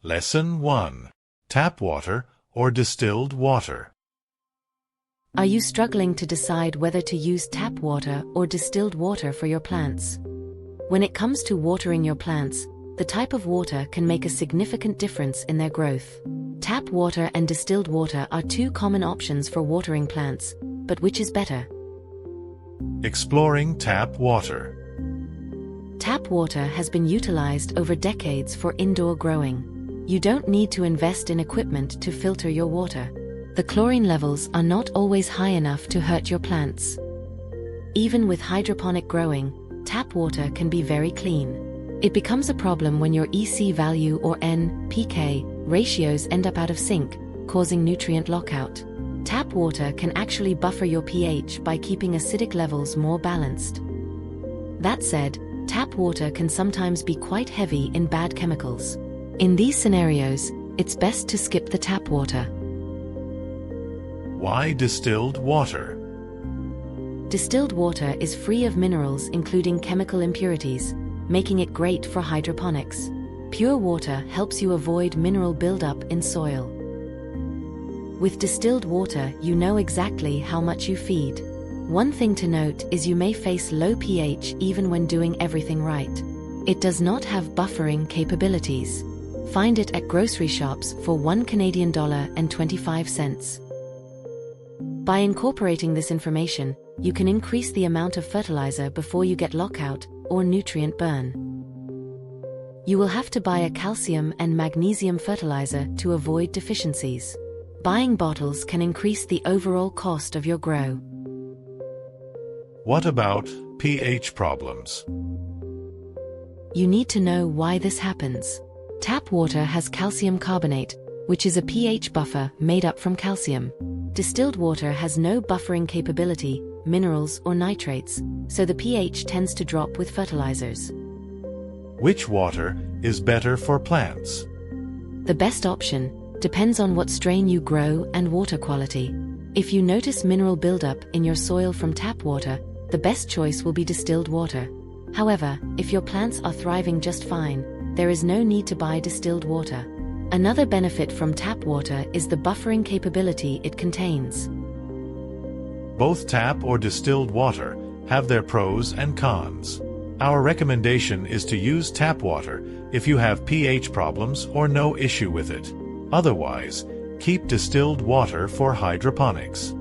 Lesson 1. Tap water or distilled water. Are you struggling to decide whether to use tap water or distilled water for your plants? When it comes to watering your plants, the type of water can make a significant difference in their growth. Tap water and distilled water are two common options for watering plants, but which is better? Exploring tap water. Tap water has been utilized over decades for indoor growing. You don't need to invest in equipment to filter your water. The chlorine levels are not always high enough to hurt your plants. Even with hydroponic growing, tap water can be very clean. It becomes a problem when your EC value or N/pK ratios end up out of sync, causing nutrient lockout. Tap water can actually buffer your pH by keeping acidic levels more balanced. That said, tap water can sometimes be quite heavy in bad chemicals. In these scenarios, it's best to skip the tap water. Why distilled water? Distilled water is free of minerals including chemical impurities, making it great for hydroponics. Pure water helps you avoid mineral buildup in soil. With distilled water, you know exactly how much you feed. One thing to note is you may face low pH even when doing everything right. It does not have buffering capabilities. Find it at grocery shops for $1.25. By incorporating this information, you can increase the amount of fertilizer before you get lockout or nutrient burn. You will have to buy a calcium and magnesium fertilizer to avoid deficiencies. Buying bottles can increase the overall cost of your grow. What about pH problems? You need to know why this happens. Tap water has calcium carbonate, which is a pH buffer made up from calcium. Distilled water has no buffering capability, minerals or nitrates, so the pH tends to drop with fertilizers. Which water is better for plants? The best option depends on what strain you grow and water quality. If you notice mineral buildup in your soil from tap water, the best choice will be distilled water. However, if your plants are thriving just fine, there is no need to buy distilled water. Another benefit from tap water is the buffering capability it contains. Both tap or distilled water have their pros and cons. Our recommendation is to use tap water if you have pH problems or no issue with it. Otherwise, keep distilled water for hydroponics.